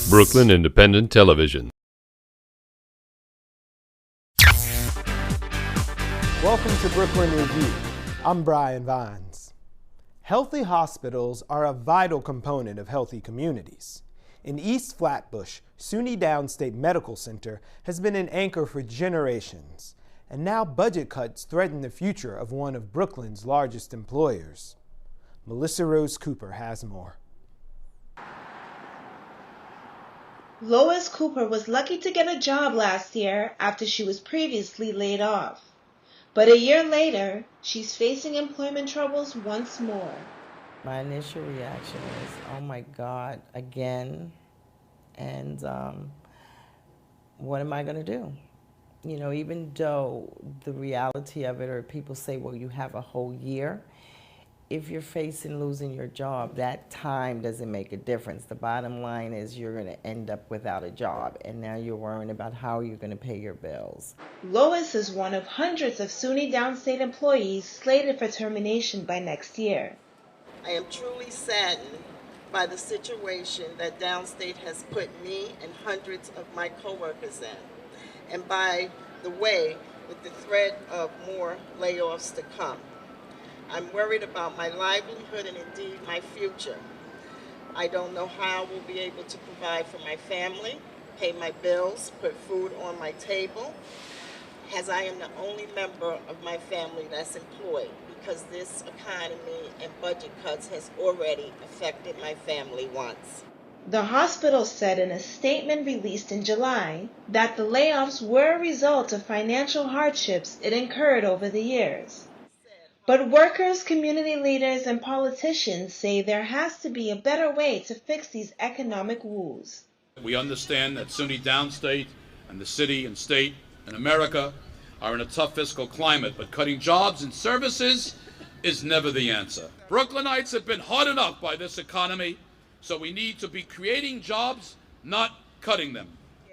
Brooklyn Independent Television. Welcome to Brooklyn Review. I'm Brian Vines. Healthy hospitals are a vital component of healthy communities. In East Flatbush, SUNY Downstate Medical Center has been an anchor for generations, and now budget cuts threaten the future of one of Brooklyn's largest employers. Melissa Rose Cooper has more. Lois Cooper was lucky to get a job last year after she was previously laid off. But a year later, she's facing employment troubles once more. My initial reaction was, oh my God, again? And what am I going to do? You know, even though the reality of it, or people say, well, you have a whole year. If you're facing losing your job, that time doesn't make a difference. The bottom line is you're going to end up without a job, and now you're worrying about how you're going to pay your bills. Lois is one of hundreds of SUNY Downstate employees slated for termination by next year. I am truly saddened by the situation that Downstate has put me and hundreds of my coworkers in, and by the way, with the threat of more layoffs to come. I'm worried about my livelihood and indeed my future. I don't know how I will be able to provide for my family, pay my bills, put food on my table, as I am the only member of my family that's employed, because this economy and budget cuts has already affected my family once. The hospital said in a statement released in July that the layoffs were a result of financial hardships it incurred over the years. But workers, community leaders, and politicians say there has to be a better way to fix these economic woes. We understand that SUNY Downstate and the city and state and America are in a tough fiscal climate, but cutting jobs and services is never the answer. Brooklynites have been hard enough by this economy, so we need to be creating jobs, not cutting them.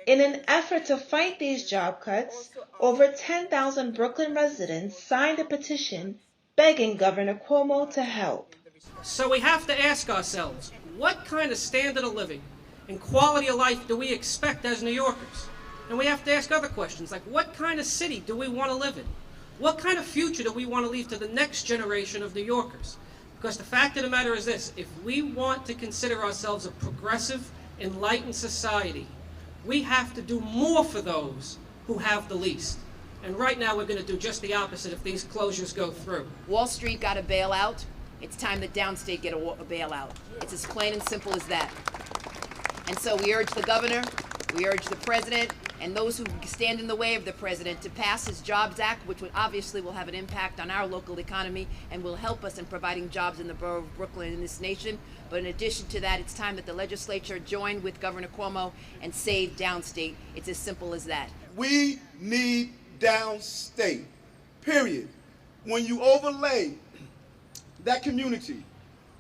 In an effort to fight these job cuts, over 10,000 Brooklyn residents signed a petition begging Governor Cuomo to help. So we have to ask ourselves, what kind of standard of living and quality of life do we expect as New Yorkers? And we have to ask other questions, like what kind of city do we want to live in? What kind of future do we want to leave to the next generation of New Yorkers? Because the fact of the matter is this, if we want to consider ourselves a progressive, enlightened society, we have to do more for those who have the least. And right now we're going to do just the opposite if these closures go through. Wall Street got a bailout. It's time that Downstate get a bailout. It's as plain and simple as that. And so we urge the governor, we urge the president, and those who stand in the way of the president to pass his Jobs Act, which obviously will have an impact on our local economy and will help us in providing jobs in the borough of Brooklyn and this nation. But in addition to that, it's time that the legislature join with Governor Cuomo and save Downstate. It's as simple as that. We need Downstate, period. When you overlay that community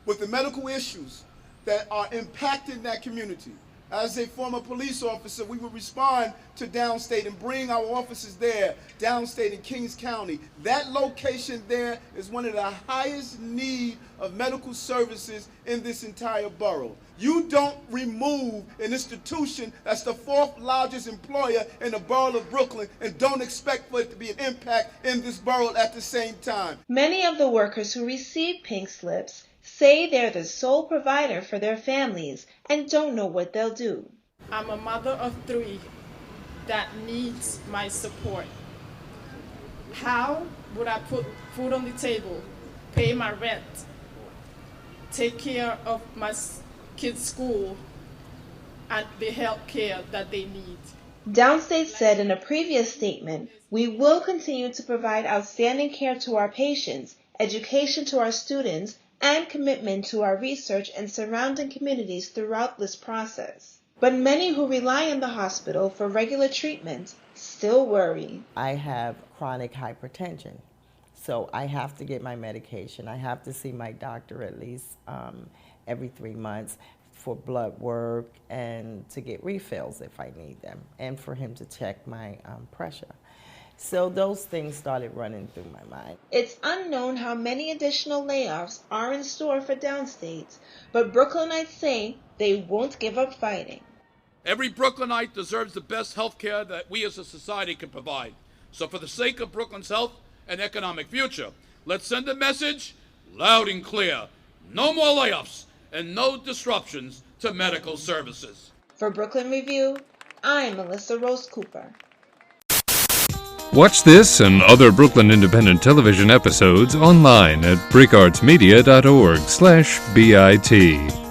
with the medical issues that are impacting that community, as a former police officer, we would respond to Downstate and bring our offices there, Downstate in Kings County. That location there is one of the highest need of medical services in this entire borough. You don't remove an institution that's the fourth largest employer in the borough of Brooklyn and don't expect for it to be an impact in this borough at the same time. Many of the workers who receive pink slips say they're the sole provider for their families and don't know what they'll do. I'm a mother of 3 that needs my support. How would I put food on the table, pay my rent, take care of my kids' school, and the health care that they need? Downstate said in a previous statement, we will continue to provide outstanding care to our patients, education to our students, and commitment to our research and surrounding communities throughout this process. But many who rely on the hospital for regular treatment still worry. I have chronic hypertension, so I have to get my medication. I have to see my doctor at least every 3 months for blood work and to get refills if I need them, and for him to check my pressure. So those things started running through my mind. It's unknown how many additional layoffs are in store for Downstate, but Brooklynites say they won't give up fighting. Every Brooklynite deserves the best health care that we as a society can provide. So for the sake of Brooklyn's health and economic future, let's send a message loud and clear. No more layoffs and no disruptions to medical services. For Brooklyn Review, I'm Melissa Rose Cooper. Watch this and other Brooklyn Independent Television episodes online at brickartsmedia.org/BIT.